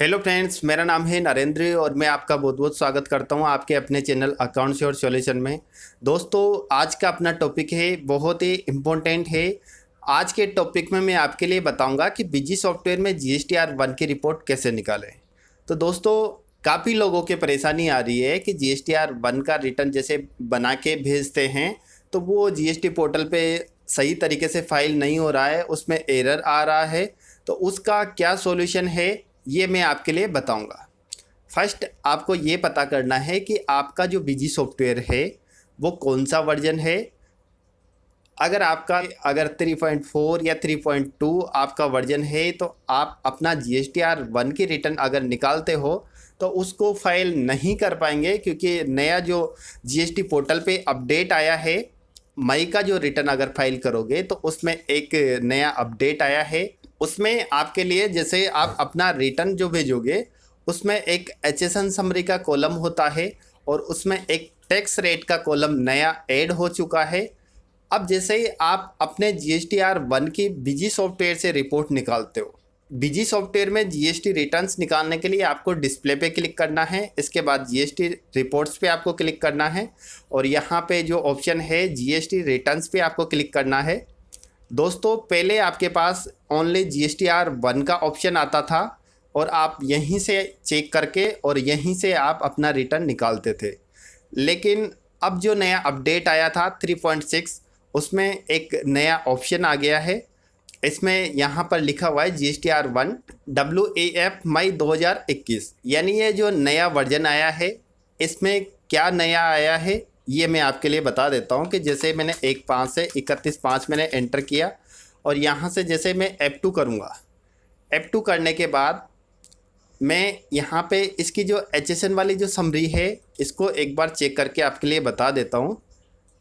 Hello friends, मेरा नाम है नरेंद्र और मैं आपका बहुत बहुत स्वागत करता हूं आपके अपने चैनल अकाउंट्स और सॉल्यूशन में। दोस्तों, आज का अपना टॉपिक है बहुत ही इम्पोर्टेंट है। आज के टॉपिक में मैं आपके लिए बताऊंगा कि बिजी सॉफ्टवेयर में जीएसटीआर 1 की रिपोर्ट कैसे निकालें। तो दोस्तों, काफ़ी लोगों की परेशानी आ रही है कि जीएसटीआर 1 का रिटर्न जैसे बना के भेजते हैं तो वो जीएसटी पोर्टल पे सही तरीके से फाइल नहीं हो रहा है, उसमें एरर आ रहा है। तो उसका क्या सॉल्यूशन है ये मैं आपके लिए बताऊंगा। फर्स्ट आपको ये पता करना है कि आपका जो बिजी सॉफ्टवेयर है वो कौन सा वर्जन है। अगर 3.4 या 3.2 आपका वर्जन है तो आप अपना जीएसटीआर 1 की रिटर्न अगर निकालते हो तो उसको फाइल नहीं कर पाएंगे, क्योंकि नया जो जीएसटी पोर्टल पे अपडेट आया है, मई का जो रिटर्न अगर फाइल करोगे तो उसमें एक नया अपडेट आया है। उसमें आपके लिए जैसे आप अपना रिटर्न जो भेजोगे उसमें एक एचएसएन समरी का कॉलम होता है और उसमें एक टैक्स रेट का कॉलम नया ऐड हो चुका है। अब जैसे ही आप अपने जीएसटीआर 1 की बिजी सॉफ्टवेयर से रिपोर्ट निकालते हो, बिजी सॉफ्टवेयर में जीएसटी रिटर्न्स निकालने के लिए आपको डिस्प्ले पे क्लिक करना है, इसके बाद जीएसटी रिपोर्ट्स पे आपको क्लिक करना है और यहाँ पे जो ऑप्शन है जीएसटी रिटर्न्स पे आपको क्लिक करना है। दोस्तों, पहले आपके पास ओनली जीएसटीआर 1 का ऑप्शन आता था और आप यहीं से चेक करके और यहीं से आप अपना रिटर्न निकालते थे। लेकिन अब जो नया अपडेट आया था 3.6, उसमें एक नया ऑप्शन आ गया है। इसमें यहाँ पर लिखा हुआ है जीएसटीआर 1 WAF मई 2021, यानी ये जो नया वर्जन आया है इसमें क्या नया आया है ये मैं आपके लिए बता देता हूँ। कि जैसे मैंने 1/5 से 31/5 मैंने एंटर किया और यहाँ से जैसे मैं F2 करूँगा, F2 करने के बाद मैं यहाँ पे इसकी जो HSN वाली जो समरी है इसको एक बार चेक करके आपके लिए बता देता हूँ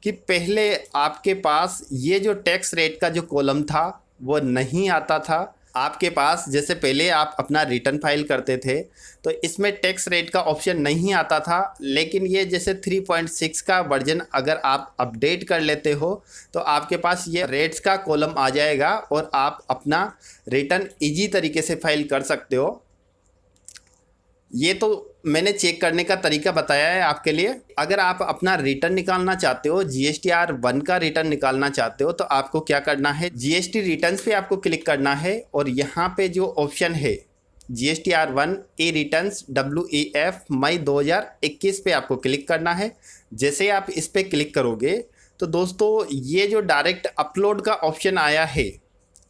कि पहले आपके पास ये जो टैक्स रेट का जो कॉलम था वो नहीं आता था आपके पास। जैसे पहले आप अपना रिटर्न फाइल करते थे तो इसमें टैक्स रेट का ऑप्शन नहीं आता था, लेकिन ये जैसे 3.6 का वर्जन अगर आप अपडेट कर लेते हो तो आपके पास ये रेट्स का कॉलम आ जाएगा और आप अपना रिटर्न इजी तरीके से फाइल कर सकते हो। ये तो मैंने चेक करने का तरीका बताया है आपके लिए। अगर आप अपना रिटर्न निकालना चाहते हो, जीएसटीआर 1 का रिटर्न निकालना चाहते हो, तो आपको क्या करना है, जीएसटी रिटर्न्स पे आपको क्लिक करना है और यहाँ पे जो ऑप्शन है जीएसटीआर 1 ई रिटर्न्स WEF मई 2021 पे आपको क्लिक करना है। जैसे आप इस पर क्लिक करोगे तो दोस्तों ये जो डायरेक्ट अपलोड का ऑप्शन आया है,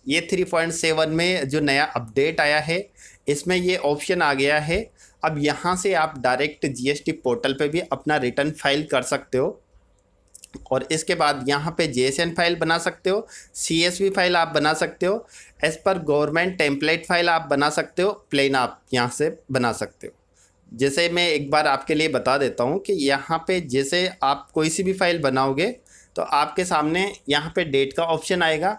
ये 3.7 में जो नया अपडेट आया है इसमें ये ऑप्शन आ गया है। अब यहाँ से आप डायरेक्ट जीएसटी पोर्टल पे भी अपना रिटर्न फाइल कर सकते हो और इसके बाद यहाँ पे जेएसएन फाइल बना सकते हो, सीएसवी फाइल आप बना सकते हो, as per government template file आप बना सकते हो, प्लेन आप यहाँ से बना सकते हो। जैसे मैं एक बार आपके लिए बता देता हूँ कि यहाँ पे जैसे आप कोई सी भी फाइल बनाओगे तो आपके सामने यहाँ पे डेट का ऑप्शन आएगा।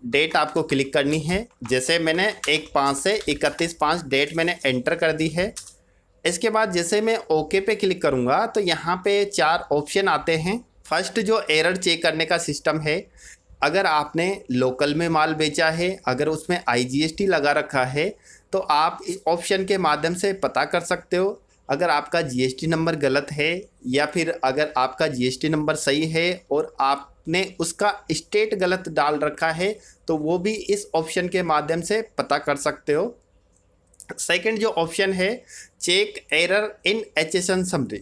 डेट आपको क्लिक करनी है। जैसे मैंने 1/5 से 31/5 डेट मैंने एंटर कर दी है। इसके बाद जैसे मैं ओके पे क्लिक करूँगा तो यहाँ पे 4 ऑप्शन आते हैं। फर्स्ट जो एरर चेक करने का सिस्टम है, अगर आपने लोकल में माल बेचा है, अगर उसमें IGST लगा रखा है तो आप इस ऑप्शन के माध्यम से पता कर सकते हो। अगर आपका GST नंबर गलत है या फिर अगर आपका GST नंबर सही है और आपने उसका स्टेट गलत डाल रखा है तो वो भी इस ऑप्शन के माध्यम से पता कर सकते हो। सेकंड जो ऑप्शन है, check error in HSN summary.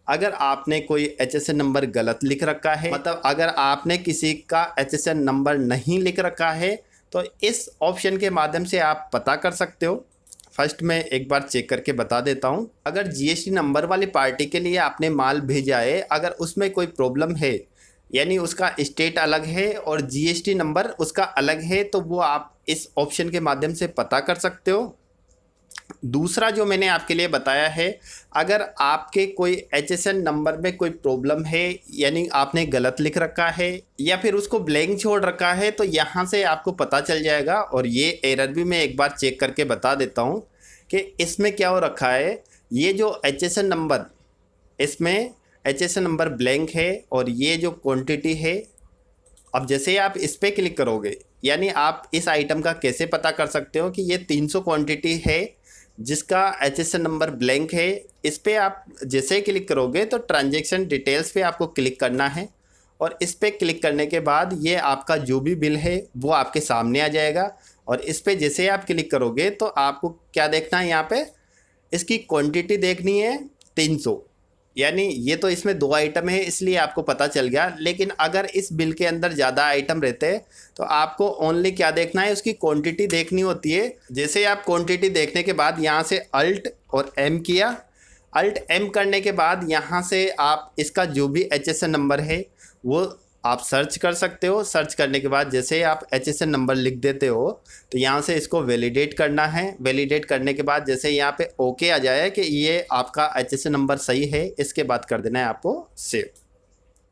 अगर आपने कोई HSN नंबर गलत लिख रखा है, मतलब अगर आपने किसी का HSN नंबर नहीं लिख रखा है तो इस ऑप्शन के माध्यम से आप पता कर सकते हो। फर्स्ट मैं एक बार चेक करके बता देता हूँ। अगर GST नंबर वाली पार्टी के लिए आपने माल भेजा है, अगर उसमें कोई प्रॉब्लम है, यानी उसका स्टेट अलग है और GST नंबर उसका अलग है, तो वो आप इस ऑप्शन के माध्यम से पता कर सकते हो। दूसरा जो मैंने आपके लिए बताया है, अगर आपके कोई HSN नंबर में कोई प्रॉब्लम है, यानी आपने गलत लिख रखा है या फिर उसको ब्लैंक छोड़ रखा है, तो यहाँ से आपको पता चल जाएगा। और ये एरर भी मैं एक बार चेक करके बता देता हूँ कि इसमें क्या हो रखा है। ये जो HSN नंबर, इसमें HSN नंबर ब्लैंक है और ये जो क्वांटिटी है, अब जैसे आप इस पर क्लिक करोगे, यानी आप इस आइटम का कैसे पता कर सकते हो कि ये 300 क्वांटिटी है जिसका HSN नंबर ब्लैंक है, इस पर आप जैसे ही क्लिक करोगे तो ट्रांजैक्शन डिटेल्स पे आपको क्लिक करना है और इस पर क्लिक करने के बाद ये आपका जो भी बिल है वो आपके सामने आ जाएगा। और इस पर जैसे ही आप क्लिक करोगे तो आपको क्या देखना है, यहाँ पे इसकी क्वांटिटी देखनी है 300, यानी ये तो इसमें 2 आइटम है इसलिए आपको पता चल गया। लेकिन अगर इस बिल के अंदर ज़्यादा आइटम रहते तो आपको ओनली क्या देखना है, उसकी क्वांटिटी देखनी होती है। जैसे आप क्वांटिटी देखने के बाद यहाँ से अल्ट और एम किया, अल्ट एम करने के बाद यहाँ से आप इसका जो भी HSN नंबर है वो आप सर्च कर सकते हो। सर्च करने के बाद जैसे ही आप HSN नंबर लिख देते हो तो यहाँ से इसको वैलिडेट करना है। वैलिडेट करने के बाद जैसे यहाँ पे ओके आ जाए कि ये आपका HSN नंबर सही है, इसके बाद कर देना है आपको सेव।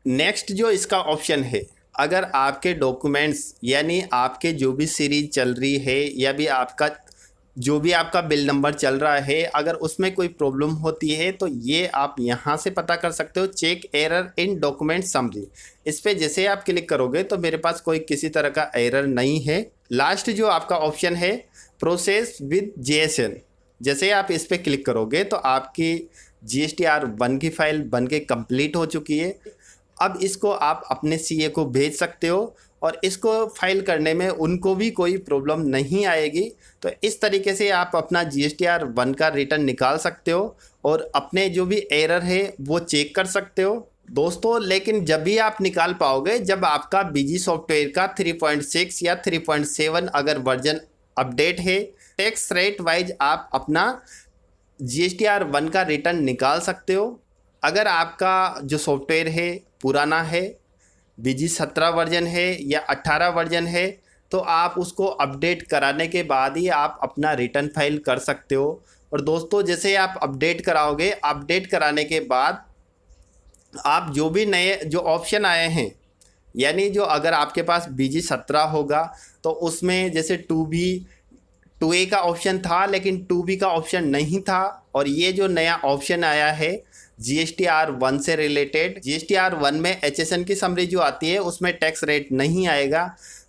नेक्स्ट जो इसका ऑप्शन है, अगर आपके डॉक्यूमेंट्स यानी आपके जो भी सीरीज चल रही है या भी आपका जो भी आपका बिल नंबर चल रहा है, अगर उसमें कोई प्रॉब्लम होती है तो ये आप यहाँ से पता कर सकते हो, check error in document summary. इस पर जैसे आप क्लिक करोगे तो मेरे पास कोई किसी तरह का एरर नहीं है। लास्ट जो आपका ऑप्शन है प्रोसेस विद JSN, जैसे आप इस पर क्लिक करोगे तो आपकी GSTR 1 की फाइल बन के कम्प्लीट हो चुकी है। अब इसको आप अपने CA को भेज सकते हो और इसको फाइल करने में उनको भी कोई प्रॉब्लम नहीं आएगी। तो इस तरीके से आप अपना GSTR 1 का रिटर्न निकाल सकते हो और अपने जो भी एरर है वो चेक कर सकते हो दोस्तों। लेकिन जब भी आप निकाल पाओगे जब आपका BG सॉफ्टवेयर का 3.6 या 3.7 अगर वर्जन अपडेट है। टैक्स रेट वाइज आप अपना GSTR 1 का रिटर्न निकाल सकते हो। अगर आपका जो सॉफ्टवेयर है पुराना है, BG 17 वर्जन है या 18 वर्जन है, तो आप उसको अपडेट कराने के बाद ही आप अपना रिटर्न फाइल कर सकते हो। और दोस्तों जैसे आप अपडेट कराओगे, अपडेट कराने के बाद आप जो भी नए जो ऑप्शन आए हैं, यानी जो अगर आपके पास BG 17 होगा तो उसमें जैसे 2A का ऑप्शन था लेकिन 2B का ऑप्शन नहीं था। और ये जो नया ऑप्शन आया है GSTR 1 से रिलेटेड, GSTR 1 में HSN की समरी जो आती है उसमें टैक्स रेट नहीं आएगा।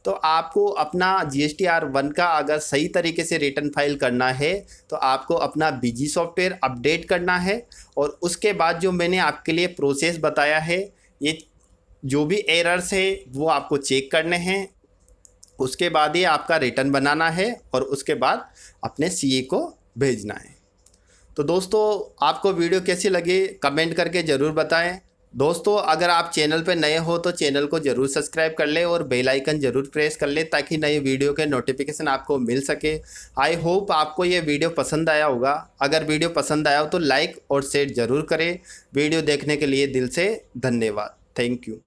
तो आपको अपना GSTR 1 का अगर सही तरीके से रिटर्न फाइल करना है तो आपको अपना BG सॉफ्टवेयर अपडेट करना है और उसके बाद जो मैंने आपके लिए प्रोसेस बताया है, ये जो भी एरर्स है वो आपको चेक करने हैं, उसके बाद ही आपका रिटर्न बनाना है और उसके बाद अपने CA को भेजना है। तो दोस्तों आपको वीडियो कैसी लगी कमेंट करके ज़रूर बताएं। दोस्तों अगर आप चैनल पर नए हो तो चैनल को ज़रूर सब्सक्राइब कर लें और बेल आइकन ज़रूर प्रेस कर लें ताकि नई वीडियो के नोटिफिकेशन आपको मिल सके। आई होप आपको ये वीडियो पसंद आया होगा। अगर वीडियो पसंद आया हो तो लाइक और शेयर ज़रूर करें। वीडियो देखने के लिए दिल से धन्यवाद। Thank you.